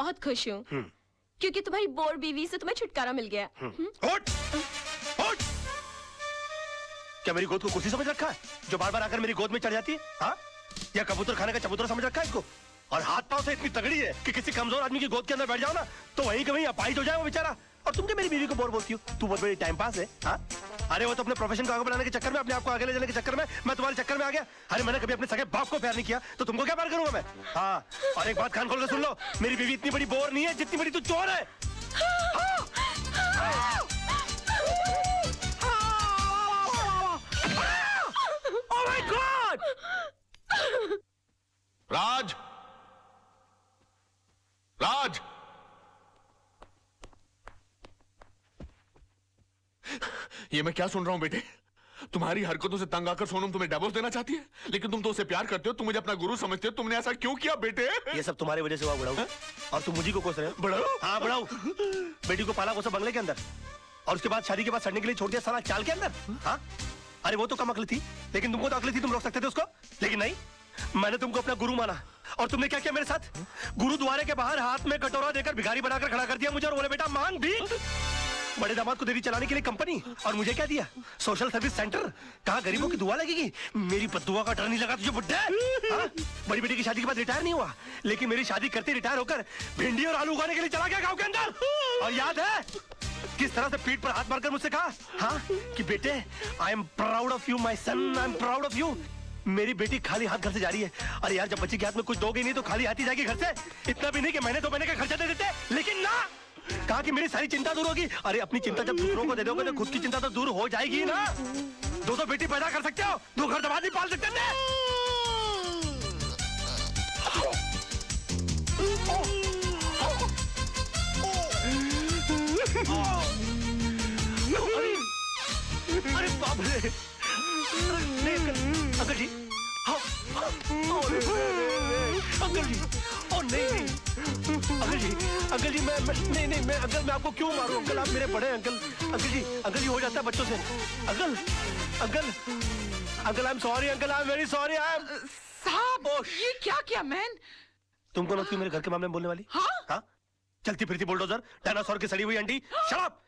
बहुत खुश हूँ क्योंकि तुम्हारी बोर बीवी से तुम्हें छुटकारा मिल गया। उठ! उठ! क्या मेरी गोद को कुर्सी समझ रखा है जो बार बार आकर मेरी गोद में चढ़ जाती है? हाँ? या कबूतर खाने का चबूतरा समझ रखा है इसको? और हाथ पांव से इतनी तगड़ी है कि किसी कमजोर आदमी की गोद के अंदर बैठ जाओ ना तो वहीं के वहीं अपाहिज हो जाए वो बेचारा। और तुम क्या मेरी बीवी को बोर बोलती हो? तू बहुत बड़ी टाइम पास है। हाँ? अरे वो तो अपने प्रोफेशन को आगे बढ़ाने के चक्कर में, अपने आप को आगे ले जाने के चक्कर में मैं तुम्हारे चक्कर में आ गया। अरे मैंने कभी अपने सगे बाप को प्यार नहीं किया तो तुमको क्या प्यार करूंगा मैं? हाँ, और एक बात कान खोल कर सुन लो, मेरी बीवी इतनी बड़ी बोर नहीं है जितनी बड़ी तू चोर है। Oh my God! राज! राज! ये मैं क्या सुन रहा हूं बेटे? तुम्हारी हरकतों से तंग आकर सोनम तुम्हें डिवोर्स देना चाहती है, लेकिन तुम तो उसे प्यार करते हो, तुम मुझे अपना गुरु समझते हो। तुमने ऐसा क्यों किया बेटे? ये सब तुम्हारी वजह से हुआ बड़ाऊ। और तुम मुझे को कोस रहे हो? बड़ाऊ? हाँ बड़ाऊ। बेटी को पाला कोसा बंगले के अंदर और उसके बाद शादी के बाद सड़ने के लिए छोड़ दिया साला चाल के अंदर। हाँ? अरे वो तो कम अकल थी, लेकिन तुमको तो अकल थी, तुम रोक सकते थे उसको। लेकिन नहीं, मैंने तुमको अपना गुरु माना और तुमने क्या किया मेरे साथ? गुरुद्वारे के बाहर हाथ में कटोरा देकर भिखारी बनाकर खड़ा कर दिया मुझे और बोले बेटा मांग भीख। बड़े दामाद को देवी चलाने के लिए कंपनी और मुझे क्या दिया? Social service centre. कहा गरीबों की दुआ लगेगी? मेरी बद्दुआ का डर नहीं लगा तुझे बुड्ढे? बड़ी बेटी की शादी के बाद रिटायर नहीं हुआ, लेकिन मेरी शादी करते रिटायर होकर भिंडी और आलू उगाने के लिए चला गया गांव के अंदर। और याद है किस तरह से पीठ पर हाथ मारकर मुझसे कहा, हाँ, कि बेटे I am proud of you my son, I am proud of you. मेरी बेटी खाली हाथ घर से जा रही है। अरे यार, जब बच्चे के हाथ में कुछ दोगे नहीं तो खाली हाथ ही जाएगी घर से। इतना भी नहीं कि महीने 2 महीने का खर्चा दे देते, लेकिन ना, कहा कि मेरी सारी चिंता दूर होगी। अरे अपनी चिंता जब दूसरों को दे दोगे तो खुद की चिंता तो दूर हो जाएगी ना। 2 बेटी पैदा कर सकते हो, 2 घर दमाद नहीं पाल सकते थे। अरे बाप रे! अंकल जी, अंकल जी, ओ नहीं, अंकल जी, मैं अंकल, मैं आपको क्यों मारूं अंकल? आप मेरे बड़े अंकल जी हो जाता है बच्चों से। Uncle I am sorry uncle, I am very sorry. I am साहब, ये क्या किया मैन? तुम कौन होती हो मेरे घर के मामले में बोलने वाली? हाँ? चलती फिरती बुलडोजर, डायनासोर की सड़ी हुई अंडी। Shut up!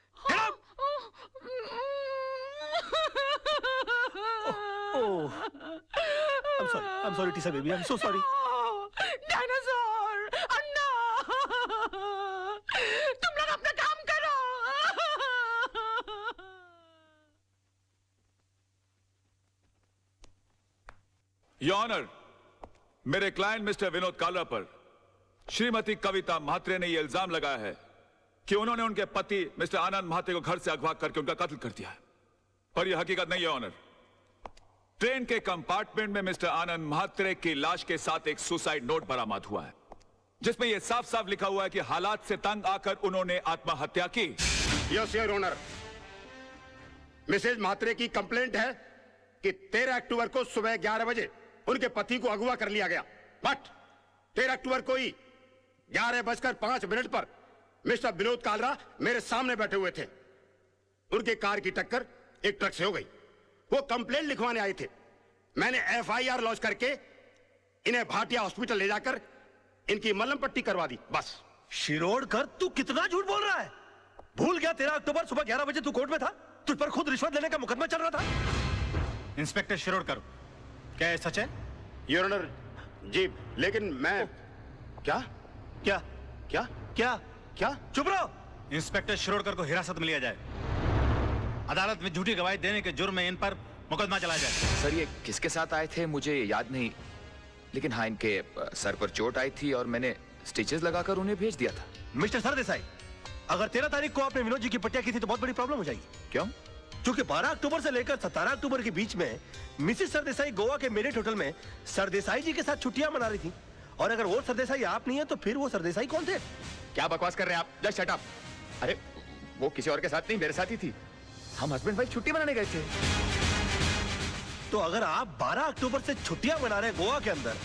I'm sorry, Tisa baby. I'm so sorry. Dinosaur, Anna, तुम लोग अपना काम करो। योर ऑनर, मेरे क्लाइंट मिस्टर विनोद कालरा पर श्रीमती कविता म्हात्रे ने यह इल्जाम लगाया है कि उन्होंने उनके पति मिस्टर आनंद म्हात्रे को घर से अगवा करके उनका कत्ल कर दिया है, पर यह हकीकत नहीं है ऑनर। ट्रेन के कंपार्टमेंट में मिस्टर आनंद म्हात्रे की लाश के साथ एक सुसाइड नोट बरामद हुआ है, जिसमें यह साफ साफ लिखा हुआ है कि हालात से तंग आकर उन्होंने आत्महत्या की। Yes your honour, Mrs Mhatre की कंप्लेंट है कि 13 अक्टूबर को सुबह 11 बजे उनके पति को अगवा कर लिया गया, बट 13 अक्टूबर को ही 11:05 पर मिस्टर विनोद कालरा मेरे सामने बैठे हुए थे। उनकी कार की टक्कर एक ट्रक से हो गई। वो कंप्लेंट लिखवाने आए थे। मैंने एफआईआर लॉन्च करके इन्हें भाटिया हॉस्पिटल ले जाकर इनकी मलहम पट्टी करवा दी, बस। शिरोडकर, तू कितना झूठ बोल रहा है? भूल गया 13 अक्टूबर सुबह 11 बजे तू कोर्ट में था? तुझ पर खुद रिश्वत लेने का मुकदमा चल रहा था। इंस्पेक्टर शिरोडकर, क्या ये सच है? योर ऑनर जी, लेकिन मैं क्या? चुप रहो। इंस्पेक्टर शिरोडकर को हिरासत में लिया जाए। अदालत में झूठी गवाही देने के जुर्म में इन पर मुकदमा चलाया जाए। सर, ये किसके साथ आए थे मुझे याद नहीं, लेकिन हाँ, इनके सर पर चोट आई थी और मैंने स्टिचेस लगाकर उन्हें भेज दिया था। मिस्टर सरदेसाई, अगर 13 तारीख को आपने विनोद जी की पट्टिया की थी तो बहुत बड़ी प्रॉब्लम हो जाएगी। क्यों? क्योंकि 12 अक्टूबर से लेकर 17 अक्टूबर के बीच में मिसेस सरदेसाई गोवा के मेरिट होटल में सरदेसाई जी के साथ छुट्टियां मना रही थी। और अगर वो सरदेसाई आप नहीं है तो फिर वो सरदेसाई कौन थे? क्या बकवास कर रहे हैं आप? Just shut up. अरे वो किसी और के साथ नहीं, मेरे साथ ही थी। हम हस्बैंड वाइफ छुट्टी मनाने गए थे। तो अगर आप 12 अक्टूबर से छुट्टियां मना रहे हैं गोवा के अंदर,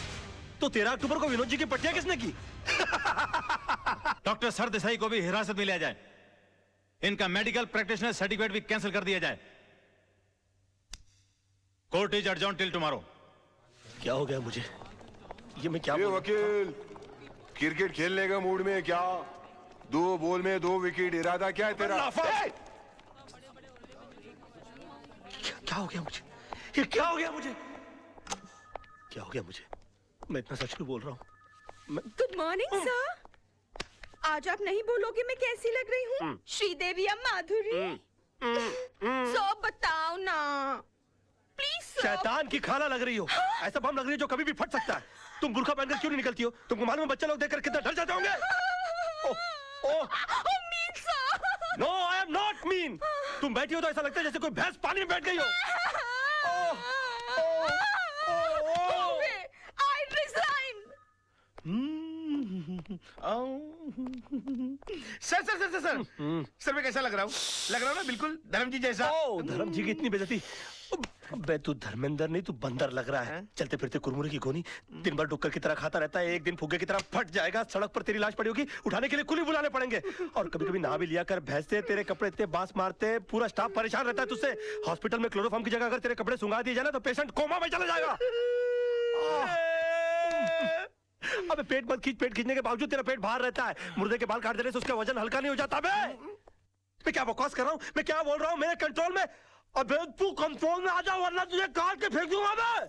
तो 13 अक्टूबर को विनोद जी की पट्टियां किसने की? डॉक्टर सरदेसाई को भी हिरासत में लिया जाए। इनका मेडिकल प्रैक्टिशनर सर्टिफिकेट भी कैंसिल कर दिया जाए। Court is adjourned till tomorrow. क्या हो गया मुझे? ये मैं क्या वकील, क्रिकेट खेलने का मूड में क्या? 2 बॉल में 2 विकेट, इरादा क्या है तेरा? क्या हो गया मुझे? ये क्या हो गया मुझे? क्या हो गया मुझे? मैं इतना सच में बोल रहा हूँ। Good morning sir. आज आप नहीं बोलोगे मैं कैसी लग रही हूँ? श्रीदेवी या माधुरी? सब बताओ ना प्लीज। शैतान की खाना लग रही हो। ऐसा बम लग रही है जो कभी भी फट सकता है। तुम बुर्का पहनकर क्यों नहीं निकलती हो? तुमको मालूम है बच्चे लोग देखकर कितना डर जाते होंगे? No I am not mean. तुम बैठी हो तो ऐसा लगता है जैसे कोई भैंस पानी में बैठ गई हो। I resign. सर मैं कैसा लग रहा हूँ ना बिल्कुल धर्म जी जैसा। धर्म जी की इतनी बेइज्जती। बे तू धर्मेंद्र नहीं, तू बंदर लग रहा है। चलते फिरते कुरमुरे की गोनी, दिन भर डुक्कर की तरह खाता रहता है, एक दिन फुग्गे की तरह फट जाएगा। सड़क पर तेरी लाश पड़ी होगी, उठाने के लिए कुली बुलाने पड़ेंगे। और कभी कभी नहा भी लिया कर, भैंसे तेरे कपड़े इतने बांस मारते, पूरा स्टाफ परेशान रहता है तुझसे। हॉस्पिटल में क्लोरोफॉर्म की जगह अगर तेरे कपड़े सुंगा दिए जाए ना तो पेशेंट कोमा में चला जाएगा। अबे पेट मत खींच, पेट खींचने के बावजूद तेरा पेट बाहर रहता है। मुर्दे के बाल काट देने से उसका वजन हल्का नहीं हो जाता। मैं क्या बकवास कर रहा हूँ, मैं क्या बोल रहा हूँ, मेरे कंट्रोल में। अबे तू कंट्रोल में आ जा वरना तुझे काट के फेंक दूंगा मैं।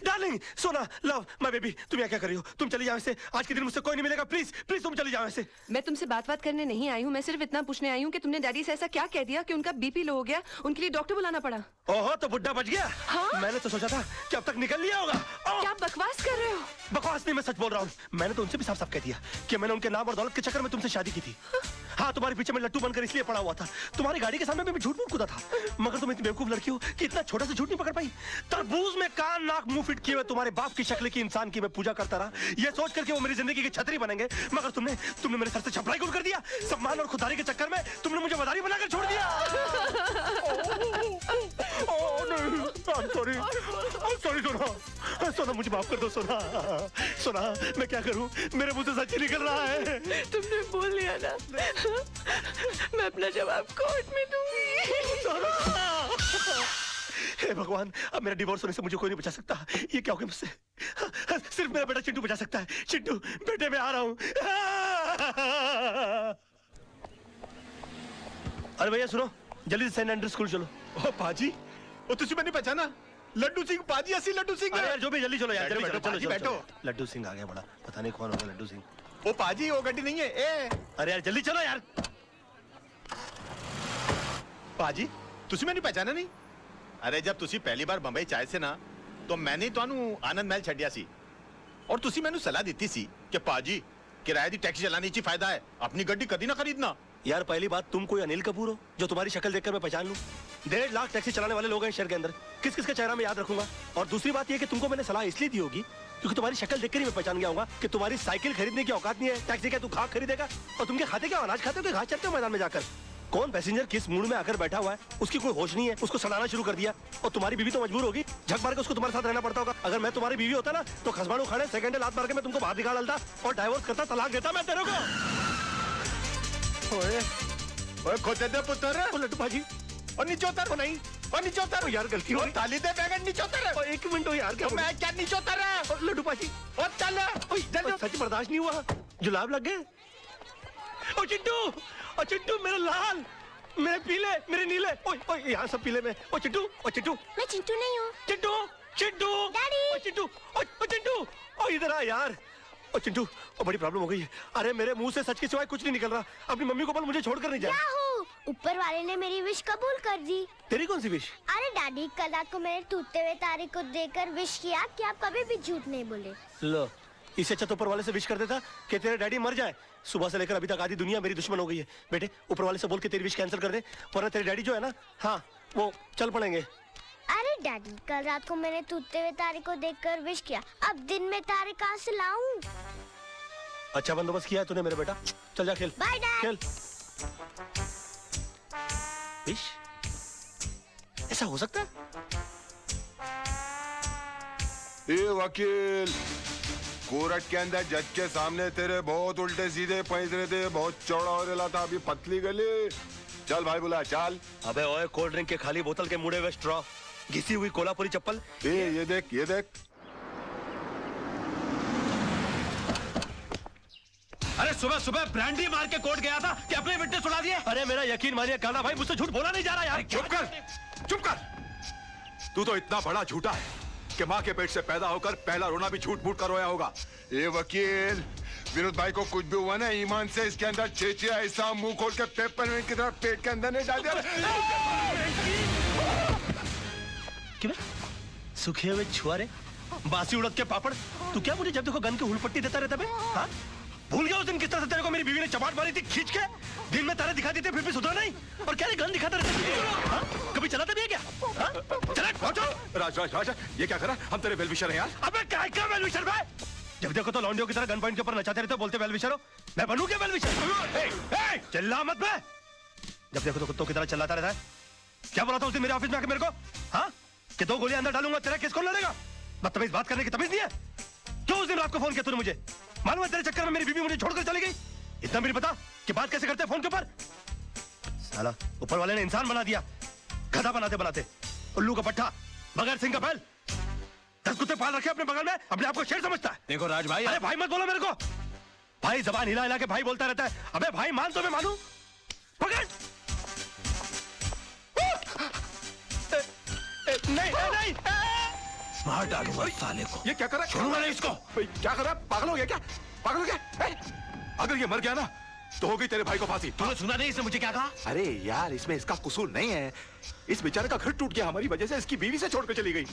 डार्लिंग, सोना, लव, माय बेबी, तुम यहाँ क्या कर रही हो? तुम चली जाओ ऐसे, आज के दिन मुझसे कोई नहीं मिलेगा। प्लीज प्लीज तुम चली जाओ ऐसे। मैं तुमसे बात करने नहीं आई हूँ। मैं सिर्फ इतना पूछने आई हूँ कि तुमने डैडी से ऐसा क्या कह दिया कि उनका बीपी लो हो गया, उनके लिए डॉक्टर बुलाना पड़ा। ओहो, तो बुड्ढा बच गया। हाँ? मैंने तो सोचा था कि अब तक निकल लिया होगा। क्या बकवास कर रहे हो? बकवास नहीं, मैं सच बोल रहा हूँ। मैंने तो उनसे भी साफ साफ कह दिया कि मैंने उनके नाम और दौलत के चक्कर में तुमसे शादी की थी। हाँ, तुम्हारे पीछे में लट्टू बनकर इसलिए पड़ा हुआ था। तुम्हारी गाड़ी के सामने मैं झूठ मूठ कूदा था। मगर तुम इतनी बेवकूफ लड़की हो कि इतना छोटा सा झूठ नहीं पकड़ पाई। तरबूज में कान नाक मुंह फिट किए हुए तुम्हारे बाप की शक्ल की इंसान की मैं पूजा करता रहा, ये सोच करके वो मेरी जिंदगी की छतरी बनेंगे। मगर तुमने मेरे सर से छपराई गुल कर दिया। सम्मान और खुदारी के चक्कर में तुमने मुझे मदारी बनाकर छोड़ दिया। सॉरी सोना, मुझे माफ कर दो सोना, मैं क्या करूं? मेरे मुंह से सच ही निकल रहा है। तुमने बोल लिया ना, मैं अपना जवाब कोर्ट में दूंगी। हे भगवान, अब मेरा डिवोर्स होने से मुझे कोई नहीं बचा सकता। ये क्या हो गया मुझसे? सिर्फ मेरा बेटा चिंटू बचा सकता है। चिंटू बेटे, मैं आ रहा हूं। अरे भैया सुनो, जल्दी से सेंट एंड्रू स्कूल चलो। ओ पाजी, ओ तुझे मैंने पहचाना? लड्डू सिंह पाजी, असली लड्डू सिंह। अरे यार जो भी, जल्दी चलो यार, जल्दी चलो, बैठो। लड्डू सिंह आ गया बड़ा, पता नहीं कौन होगा लड्डू सिंह। ओ पाजी, वो गड्डी नहीं है। ए अरे यार जल्दी चलो यार। पाजी, तुझे मैंने पहचाना नहीं? अरे जब तुसी पहली बार बंबई चाहे से ना, तो मैंने ਤੁਹਾਨੂੰ आनंद महल ਛੱਡਿਆ ਸੀ। और तुसी मैंने सलाह दी सी कि पाजी किराए दी टैक्सी चलाने ची फायदा है, अपनी गड्डी कभी ना खरीदना। यार पहली बात, तुम कोई अनिल कपूर हो जो तुम्हारी शक्ल देखकर मैं पहचान लूं? 1.5 लाख टैक्सी चलाने वाले लोग हैं शहर के अंदर, किस किस का चेहरा मैं याद रखूंगा? और दूसरी बात यह कि तुमको मैंने सलाह इसलिए दी होगी क्योंकि तुम्हारी शक्ल देखकर ही मैं पहचान गया होगा कि तुम्हारी साइकिल खरीदने की औकात नहीं है। टैक्सी क्या तू घास खरीदेगा? और तुम क्या खाते, क्या अनाज खाते हो कि घास चरते हो मैदान में जाकर? कौन पैसेंजर किस मूड में आकर बैठा हुआ है, उसकी कोई होश नहीं है, उसको सड़ाना शुरू कर दिया। और तुम्हारी बीवी तो मजबूर होगी, झक मार के उसको तुम्हारे साथ रहना पड़ता होगा। अगर मैं तुम्हारी बीवी होता ना तो खसबाड़ू खाने सेकंड लात मार के मैं तुमको बाहर निकाल डालता और डाइवोर्स करता, तलाक देता मैं तेरे को। ओए खोते दे पुत्र, लड्डू भाजी, और नीचे उतर। नहीं, और नीचे उतर यार, गलती हो गई। थाली दे बैगन, नीचे उतर। एक मिनट हो यार, क्या मैं क्या नीचे उतर रहा? लड्डू भाजी, और चल जल्दी। सच बर्दाश्त नहीं हुआ, जुलाब लग गए। ओ चिंटू, मेरे लाल, मेरे पीले, मेरे नीले, ओए यहाँ सब पीले में। ओ चिंटू, मैं चिंटू नहीं हूँ। चिंटू, डैडी। ओ चिंटू, ओ इधर आ यार। ओ चिंटू, ओ बड़ी प्रॉब्लम हो गई है। अरे मेरे मुंह से सच के सिवाय कुछ नहीं निकल रहा। अपनी मम्मी को बोल मुझे छोड़कर नहीं जाए। क्या हो? ऊपर वाले ने मेरी विश कबूल कर दी। तेरी कौन सी विश? अरे डैडी, कल रात को मैंने टूटते हुए तारे को देखकर विश किया कि आप कभी भी झूठ नहीं बोले। लो, इससे अच्छा तो ऊपर वाले से विश कर देता कि तेरे डैडी मर जाए। सुबह से लेकर अभी तक आधी दुनिया मेरी दुश्मन हो गई है। बेटे, ऊपर वाले से बोल के तेरी विश कैंसिल कर दे, वरना तेरे डैडी जो है ना, हाँ वो चल पड़ेंगे। अरे डैडी, कल रात को मैंने टूटते हुए तारे को देखकर विश किया, अब दिन में तारे कहाँ से लाऊं? अच्छा बंदोबस्त किया है तूने मेरे बेटा, चल जा खेल। Bye dad. खेल। विश? ऐसा हो सकता है? ए वकील, कोर्ट के अंदर जज के सामने तेरे बहुत उल्टे सीधे पैंतरे थे, बहुत चौड़ा हो रहा था, अभी पतली गली। चल भाई बुला, चल। अबे ओए, कोल्ड ड्रिंक के खाली बोतल के मुड़े हुए स्ट्रॉ, घिसी हुई कोल्हापुरी चप्पल। ये देख। अरे सुबह सुबह ब्रांडी मार के कोर्ट गया था कि अपने विटनेस उड़ा दिए। अरे मेरा यकीन मानिए काला भाई, मुझसे झूठ बोला नहीं जा रहा यार। चुप कर, चुप कर। तू तो इतना बड़ा झूठा है कि माँ के पेट से पैदा होकर पहला रोना भी झूठ मूठ कर रोया होगा। ये वकील, विनोद भाई को कुछ भी हुआ ना, ईमान से इसके अंदर चेचिया ऐसा मुंह खोल के पेपर की तरह पेट के अंदर नहीं डाल दिया। क्यों सूखे हुए छुआरे, बासी उड़द के पापड़, तू क्या मुझे जब देखो गन की हुलपट्टी देता रहता बे? हाँ? भूल गया उस दिन किस तरह से तेरे को मेरी बीवी ने चपाट मारी थी खींच के? दिन में तारे दिखा देते फिर भी सुधरा नहीं, और क्या गन दिखाता रहता? हाँ? कभी चलाता भी है क्या? हाँ? चला पहुंचो। राज राज राज, ये क्या करा? हम तेरे वेलविशर हैं यार। अबे क्या वेलविशर भाई? जब देखो तो लौंडियों की तरह गन पॉइंट के ऊपर नचाते रहते हो, बोलते वेलविशर हो। मैं बनूं क्या वेलविशर? चिल्ला मत बे। जब देखो तो कुत्तों की तरह चिल्लाता रहता है। क्या बोला था उस दिन मेरे ऑफिस में आके मेरे को? हाँ? कि 2 गोलियां अंदर डालूंगा, तेरा केस कौन लड़ेगा? बदतमीज बात करने की तमीज नहीं है? क्यों उस दिन रात को फोन किया तूने मुझे? मालूम है तेरे चक्कर में मेरी बीवी मुझे छोड़कर चली गई। इतना भी नहीं पता कि बात कैसे करते हैं फोन के ऊपर? साला ऊपर वाले ने इंसान बना दिया, गधा बनाते बनाते। उल्लू का पट्टा, बगैर सिंह का बैल। 10 कुत्ते पाल रखे अपने बगल में, अपने आप को शेर समझता है। देखो राज भाई, अरे भाई मत बोलो मेरे को। भाई जबान हिला हिला के भाई बोलता रहता है। अबे भाई मान तो मैं मानूं। पकड़। नहीं नहीं, मार डालूंगा साले को। ये क्या कर रहा है? छोड़ूंगा नहीं इसको। क्या कर रहा है? पागल हो गया क्या? पागल हो गया? अगर ये मर गया ना तो होगी तेरे भाई को फांसी। तूने सुना नहीं इसने मुझे क्या कहा? अरे यार, इसमें इसका कसूर नहीं है। इस बेचारे का घर टूट गया हमारी वजह से, इसकी बीवी से छोड़कर चली गई।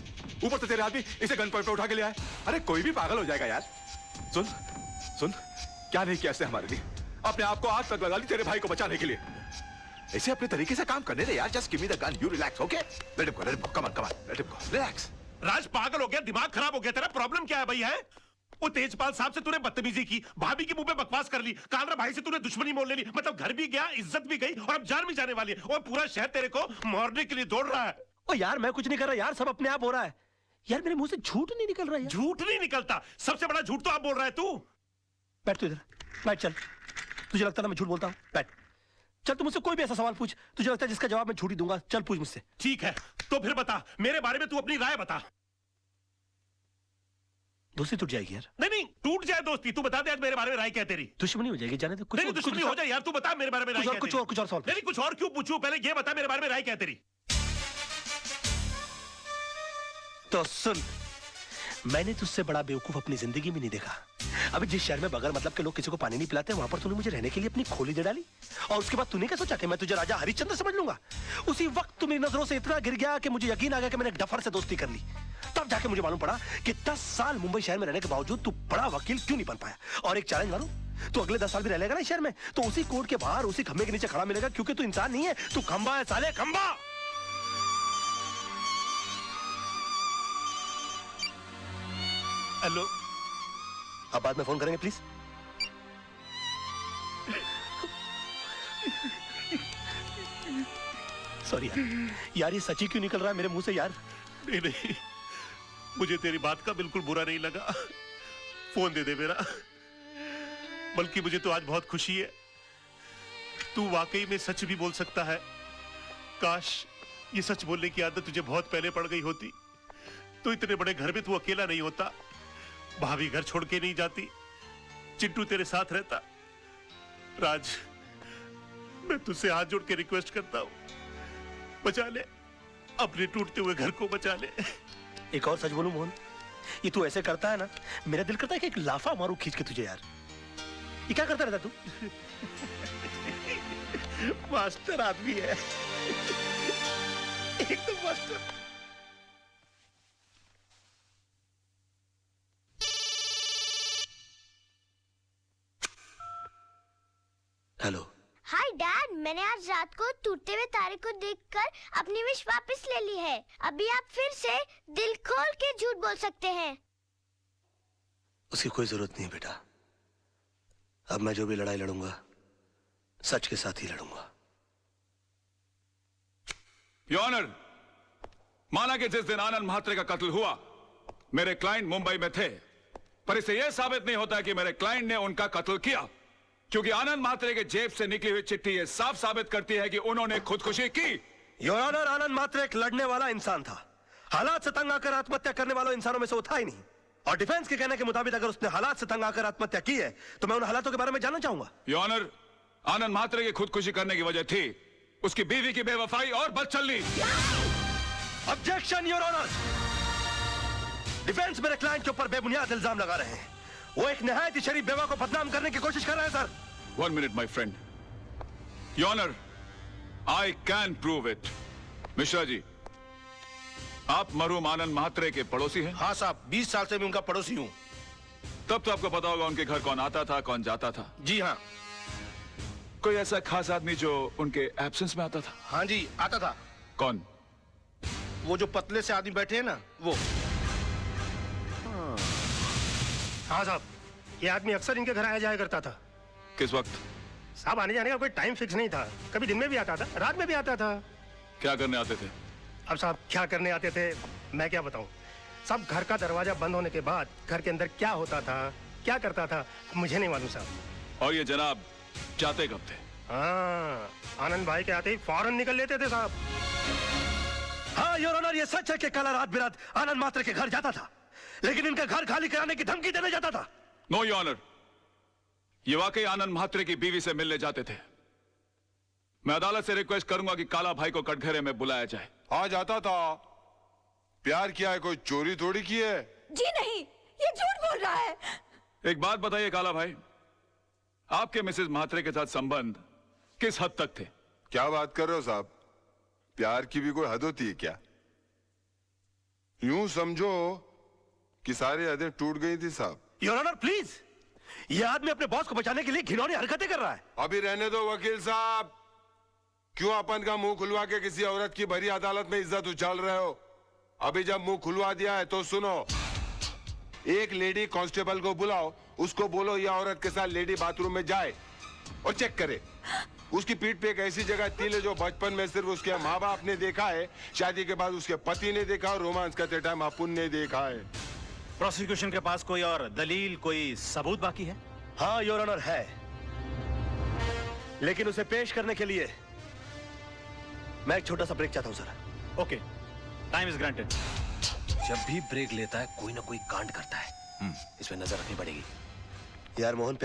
ऊपर से तेरे आदमी इसे गन पॉइंट पे उठा के ले आए। अरे कोई भी पागल हो जाएगा यार। सुन सुन, क्या नहीं किया इसने हमारे लिए? अपने आप को आग तक लगा ली तेरे भाई को बचाने के लिए। ऐसे अपने तरीके से काम करने दे यार। Just give me the gun, you relax, okay? Let him go, let him go, come on come on, let him go, relax. Raj पागल हो गया, दिमाग खराब हो गया तेरा? प्रॉब्लम क्या है भाई? है वो तेजपाल साहब से तूने बदतमीजी की, भाभी के मुंह पे बकवास कर ली, कालरा भाई से तूने दुश्मनी मोल ले ली, मतलब घर भी गया, इज्जत भी गई, और अब जान भी जाने वाली है। और पूरा शहर तेरे को मारने के लिए दौड़ रहा है। ओ यार मैं कुछ नहीं कर रहा यार, सब अपने आप हो रहा है यार। मेरे मुंह से झूठ नहीं निकल रहा है। झूठ नहीं निकलता, सबसे बड़ा झूठ तो आप बोल रहा है तू। बैठ तू इधर, बैठ। चल, तुझे लगता है मैं झूठ बोलता हूँ? बैठ। चल तू मुझसे कोई भी ऐसा सवाल पूछ, तुझे लगता है जिसका जवाब मैं झूठ ही दूंगा। चल पूछ मुझसे। ठीक है, तो फिर बता, मेरे बारे में तू अपनी राय बता। दोस्ती टूट जाएगी यार। नहीं नहीं, टूट जाए दोस्ती, तू बता दे आज मेरे बारे में राय क्या तेरी? दुश्मनी हो जाएगी, जाने दे। कुछ नहीं, दुश्मनी हो जाए यार, तू बता मेरे बारे में राय क्या तेरी? कुछ और सवाल। नहीं, कुछ और क्यों पूछूं? पहले ये बता मेरे बारे में राय क्या तेरी? तो सुन, मैंने तुझसे बड़ा बेवकूफ अपनी जिंदगी में नहीं देखा। अभी जिस शहर में बगैर मतलब के लोग किसी को पानी नहीं पिलाते, वहां पर तूने मुझे रहने के लिए अपनी खोली दे डाली, और उसके बाद तूने क्या सोचा कि मैं तुझे राजा हरिश्चंद्र समझ लूंगा? उसी वक्त तू मेरी नजरों से इतना गिर गया कि मुझे यकीन आ गया कि मैंने डफर से दोस्ती कर ली। तब जाके मुझे मालूम पड़ा कि 10 साल मुंबई शहर में रहने के बावजूद तू बड़ा वकील क्यों नहीं बन पाया। और एक चैलेंज मारूं, तू अगले 10 साल भी रह लेगा ना शहर में, तो उसी कोर्ट के बाहर उसी खंबे के नीचे खड़ा मिलेगा, क्योंकि तू इंसान नहीं है, तू खंबा है साले, खंबा। हेलो, अब बाद में फोन करेंगे प्लीज। सॉरी यार, ये सच्ची क्यों निकल रहा है मेरे मुंह से यार? नहीं नहीं, मुझे तेरी बात का बिल्कुल बुरा नहीं लगा। फोन दे दे मेरा। बल्कि मुझे तो आज बहुत खुशी है, तू वाकई में सच भी बोल सकता है। काश ये सच बोलने की आदत तुझे बहुत पहले पड़ गई होती, तो इतने बड़े घर में तू अकेला नहीं होता, भाभी घर छोड़ के नहीं जाती, चिंटू तेरे साथ रहता। राज, मैं तुझसे हाथ जोड़ के रिक्वेस्ट करता हूं, बचा ले, अपने टूटते हुए घर को बचा ले। एक और सच बोलूं मोहन, ये तू ऐसे करता है ना, मेरा दिल करता है कि एक लाफा मारू खींच के तुझे यार। ये क्या करता रहता तू? मास्टर आदमी है, एकदम मास्टर। हेलो। हाय डैड, मैंने आज रात को टूटते हुए तारे को देखकर अपनी विश वापस ले ली है। अभी आप फिर से दिल खोल के झूठ बोल सकते हैं। उसकी कोई जरूरत नहीं है बेटा। अब मैं जो भी लड़ाई लड़ूंगा, सच के साथ ही लड़ूंगा। योर ऑनर, माना कि जिस दिन आनंद म्हात्रे का कत्ल हुआ, मेरे क्लाइंट मुंबई में थे, पर इससे यह साबित नहीं होता कि मेरे क्लाइंट ने उनका कत्ल किया, क्योंकि आनंद म्हात्रे के जेब से निकली हुई चिट्ठी यह साफ साबित करती है कि उन्होंने खुदकुशी की। योर ऑनर, आनंद म्हात्रे एक लड़ने वाला इंसान था। हालात से तंग आकर आत्महत्या करने वालों इंसानों में से वो था ही नहीं। और डिफेंस के कहने के मुताबिक अगर उसने हालात से तंग आकर आत्महत्या की है तो मैं उन हालातों के बारे में जानना चाहूंगा। योर ऑनर, आनंद म्हात्रे की खुदकुशी करने की वजह थी उसकी बीवी की बेवफाई और बदचलनी। Objection your honour. डिफेंस मेरे क्लाइंट के ऊपर बेबुनियाद इल्जाम लगा रहे हैं। वो एक निहायत ही शरीफ बेवा को बदनाम करने की कोशिश कर रहे हैं sir. 1 minute my friend. Your honour, I can prove it. Mishra ji, आप मरहूम आनंद म्हात्रे के पड़ोसी हैं? हाँ साहब, 20 साल से मैं उनका पड़ोसी हूँ। तब तो आपको पता होगा उनके घर कौन आता था कौन जाता था। जी हाँ। कोई ऐसा खास आदमी जो उनके एब्सेंस में आता था? हाँ जी, आता था। कौन? वो जो पतले से आदमी बैठे हैं ना, वो। हाँ साहब, ये आदमी अक्सर इनके घर आया जाया करता था। किस वक्त? साहब, आने जाने का कोई टाइम फिक्स नहीं था। कभी दिन में भी आता था, रात में भी आता था। क्या करने आते थे? अब साहब, क्या करने आते थे मैं क्या बताऊं। सब घर का दरवाजा बंद होने के बाद घर के अंदर क्या होता था, क्या करता था, मुझे नहीं मालूम साहब। और ये जनाब जाते कब थे? हाँ, आनंद भाई के आते ही फौरन निकल लेते थे साहब। हाँ योर ऑनर, ये सच है कि कल रात बिरात आनंद म्हात्रे के घर जाता था, लेकिन इनका घर खाली कराने की धमकी देने जाता था। नो योर ऑनर, ये वाकई आनंद म्हात्रे की बीवी से मिलने जाते थे। मैं अदालत से रिक्वेस्ट करूंगा कि काला भाई को कटघरे में बुलाया जाए। हाँ, जाता था। प्यार किया है, कोई चोरी थोड़ी की है। जी नहीं, ये झूठ बोल रहा है। एक बात बताइए काला भाई, आपके मिसेस म्हात्रे के साथ संबंध किस हद तक थे? क्या बात कर रहे हो साहब? प्यार की भी कोई हद होती है क्या? यूं समझो कि सारी हदें टूट गई थी साहब। योर ऑनर प्लीज, ये आदमी अपने बॉस को बचाने के लिए घिनौनी हरकतें कर रहा है। अभी रहने दो वकील साहब, क्यों अपन का मुंह खुलवा के किसी औरत की भरी अदालत में इज्जत उछाल रहे हो? अभी जब मुंह खुलवा दिया है तो सुनो, एक लेडी कांस्टेबल को बुलाओ, उसको बोलो ये औरत के साथ लेडी बाथरूम में जाए और चेक करे। उसकी पीठ पे एक ऐसी जगह तिल है जो बचपन में सिर्फ उसके माँ बाप ने देखा है, शादी के बाद उसके पति ने देखा और रोमांस करते टाइम अपुन ने देखा है। प्रोसिक्यूशन के पास कोई और दलील, कोई सबूत बाकी है? हाँ योर ऑनर है, लेकिन उसे पेश करने के लिए मैं एक छोटा सा ब्रेक चाहता हूं sir. Okay, time is granted. जब भी ब्रेक लेता है कोई ना कोई कांड करता है, इस पे नजर रखनी पड़ेगी। यार मोहन, प्यार